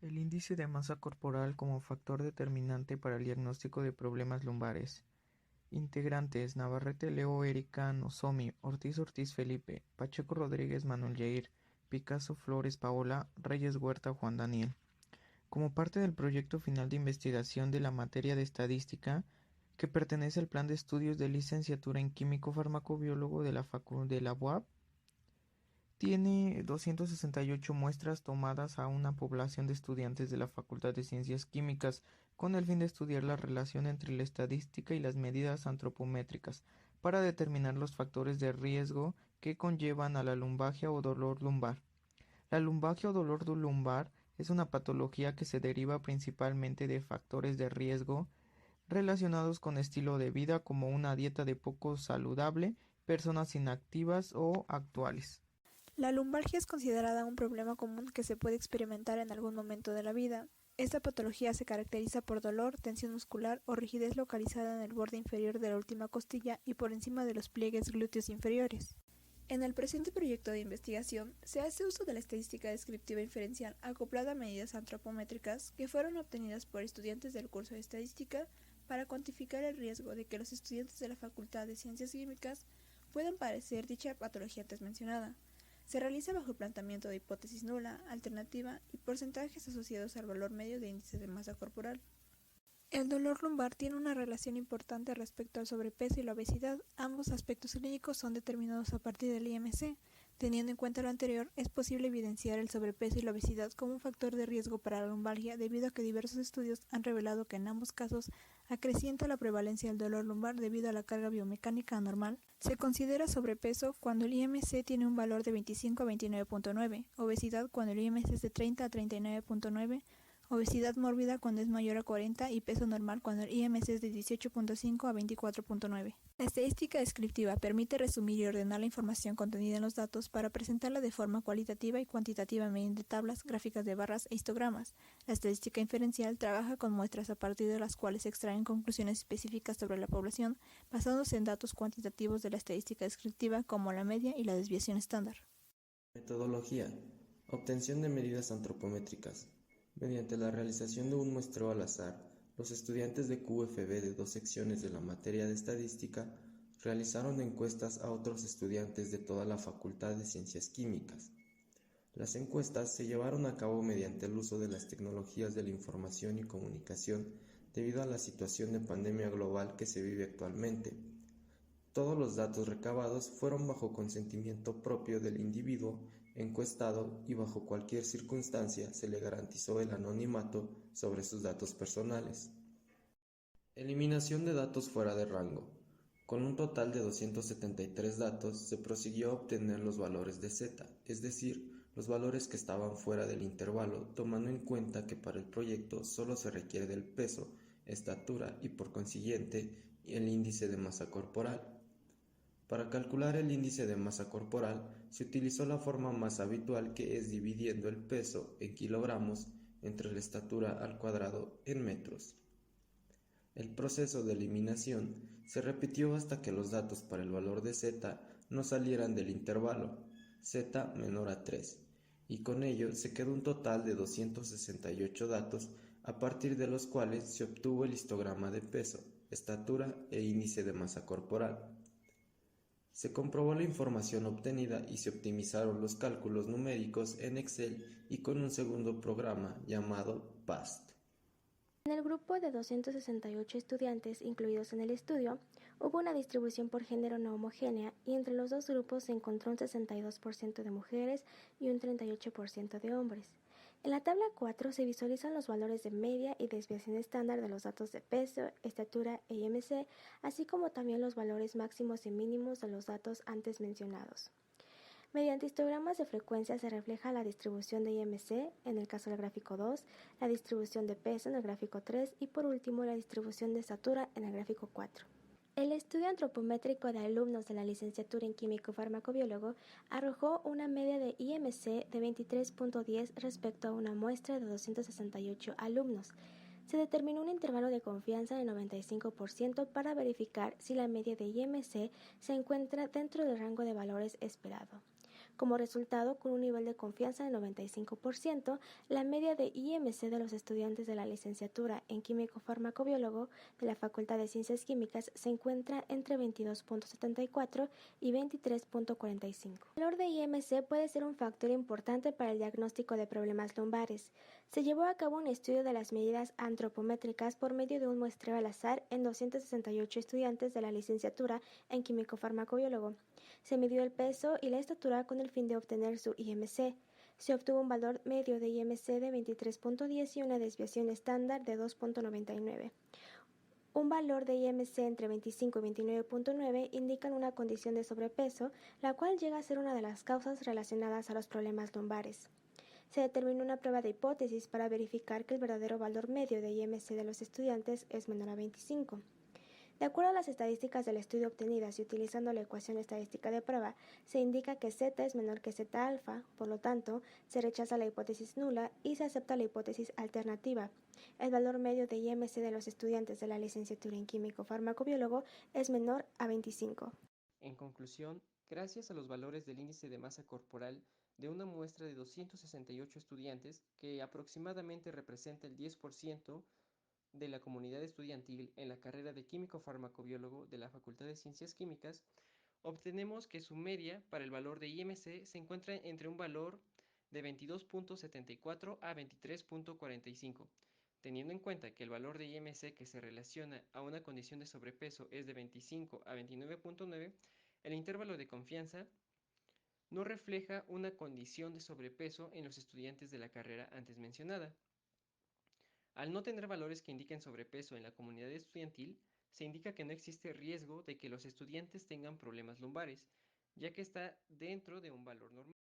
El índice de masa corporal como factor determinante para el diagnóstico de problemas lumbares. Integrantes: Navarrete Leo Erika Nozomi, Ortiz Ortiz Felipe, Pacheco Rodríguez Manuel Yair, Picasso Flores Paola, Reyes Huerta Juan Daniel. Como parte del proyecto final de investigación de la materia de estadística, que pertenece al plan de estudios de licenciatura en Químico Farmacobiólogo de la UAP, tiene 268 muestras tomadas a una población de estudiantes de la Facultad de Ciencias Químicas con el fin de estudiar la relación entre la estadística y las medidas antropométricas para determinar los factores de riesgo que conllevan a la lumbalgia o dolor lumbar. La lumbalgia o dolor lumbar es una patología que se deriva principalmente de factores de riesgo relacionados con estilo de vida como una dieta de poco saludable, personas inactivas o actuales. La lumbalgia es considerada un problema común que se puede experimentar en algún momento de la vida. Esta patología se caracteriza por dolor, tensión muscular o rigidez localizada en el borde inferior de la última costilla y por encima de los pliegues glúteos inferiores. En el presente proyecto de investigación se hace uso de la estadística descriptiva inferencial acoplada a medidas antropométricas que fueron obtenidas por estudiantes del curso de estadística para cuantificar el riesgo de que los estudiantes de la Facultad de Ciencias Químicas puedan padecer dicha patología antes mencionada. Se realiza bajo el planteamiento de hipótesis nula, alternativa y porcentajes asociados al valor medio de índice de masa corporal. El dolor lumbar tiene una relación importante respecto al sobrepeso y la obesidad. Ambos aspectos clínicos son determinados a partir del IMC. Teniendo en cuenta lo anterior, es posible evidenciar el sobrepeso y la obesidad como un factor de riesgo para la lumbalgia debido a que diversos estudios han revelado que en ambos casos acrecienta la prevalencia del dolor lumbar debido a la carga biomecánica anormal. Se considera sobrepeso cuando el IMC tiene un valor de 25 a 29.9, obesidad cuando el IMC es de 30 a 39.9, obesidad mórbida cuando es mayor a 40 y peso normal cuando el IMC es de 18.5 a 24.9. La estadística descriptiva permite resumir y ordenar la información contenida en los datos para presentarla de forma cualitativa y cuantitativa mediante tablas, gráficas de barras e histogramas. La estadística inferencial trabaja con muestras a partir de las cuales se extraen conclusiones específicas sobre la población basándose en datos cuantitativos de la estadística descriptiva como la media y la desviación estándar. Metodología: obtención de medidas antropométricas. Mediante la realización de un muestreo al azar, los estudiantes de QFB de 2 secciones de la materia de estadística realizaron encuestas a otros estudiantes de toda la Facultad de Ciencias Químicas. Las encuestas se llevaron a cabo mediante el uso de las tecnologías de la información y comunicación debido a la situación de pandemia global que se vive actualmente. Todos los datos recabados fueron bajo consentimiento propio del individuo encuestado y bajo cualquier circunstancia se le garantizó el anonimato sobre sus datos personales. Eliminación de datos fuera de rango. Con un total de 273 datos se prosiguió a obtener los valores de Z, es decir, los valores que estaban fuera del intervalo, tomando en cuenta que para el proyecto solo se requiere del peso, estatura y por consiguiente el índice de masa corporal. Para calcular el índice de masa corporal se utilizó la forma más habitual, que es dividiendo el peso en kilogramos entre la estatura al cuadrado en metros. El proceso de eliminación se repitió hasta que los datos para el valor de Z no salieran del intervalo Z menor a 3, y con ello se quedó un total de 268 datos, a partir de los cuales se obtuvo el histograma de peso, estatura e índice de masa corporal. Se comprobó la información obtenida y se optimizaron los cálculos numéricos en Excel y con un segundo programa llamado PAST. En el grupo de 268 estudiantes incluidos en el estudio, hubo una distribución por género no homogénea y entre los dos grupos se encontró un 62% de mujeres y un 38% de hombres. En la tabla 4 se visualizan los valores de media y desviación estándar de los datos de peso, estatura e IMC, así como también los valores máximos y mínimos de los datos antes mencionados. Mediante histogramas de frecuencia se refleja la distribución de IMC en el caso del gráfico 2, la distribución de peso en el gráfico 3 y por último la distribución de estatura en el gráfico 4. El estudio antropométrico de alumnos de la licenciatura en Químico Farmacobiólogo arrojó una media de IMC de 23.10 respecto a una muestra de 268 alumnos. Se determinó un intervalo de confianza de 95% para verificar si la media de IMC se encuentra dentro del rango de valores esperado. Como resultado, con un nivel de confianza del 95%, la media de IMC de los estudiantes de la licenciatura en Químico Farmacobiólogo de la Facultad de Ciencias Químicas se encuentra entre 22.74 y 23.45. El valor de IMC puede ser un factor importante para el diagnóstico de problemas lumbares. Se llevó a cabo un estudio de las medidas antropométricas por medio de un muestreo al azar en 268 estudiantes de la licenciatura en Químico Farmacobiólogo. Se midió el peso y la estatura con el fin de obtener su IMC. Se obtuvo un valor medio de IMC de 23.10 y una desviación estándar de 2.99. Un valor de IMC entre 25 y 29.9 indican una condición de sobrepeso, la cual llega a ser una de las causas relacionadas a los problemas lumbares. Se determinó una prueba de hipótesis para verificar que el verdadero valor medio de IMC de los estudiantes es menor a 25. De acuerdo a las estadísticas del estudio obtenidas y utilizando la ecuación estadística de prueba, se indica que Z es menor que Z alfa, por lo tanto, se rechaza la hipótesis nula y se acepta la hipótesis alternativa. El valor medio de IMC de los estudiantes de la licenciatura en Químico Farmacobiólogo es menor a 25. En conclusión, gracias a los valores del índice de masa corporal de una muestra de 268 estudiantes, que aproximadamente representa el 10% de la comunidad estudiantil en la carrera de Químico Farmacobiólogo de la Facultad de Ciencias Químicas, obtenemos que su media para el valor de IMC se encuentra entre un valor de 22.74 a 23.45. Teniendo en cuenta que el valor de IMC que se relaciona a una condición de sobrepeso es de 25 a 29.9, el intervalo de confianza no refleja una condición de sobrepeso en los estudiantes de la carrera antes mencionada. Al no tener valores que indiquen sobrepeso en la comunidad estudiantil, se indica que no existe riesgo de que los estudiantes tengan problemas lumbares, ya que está dentro de un valor normal.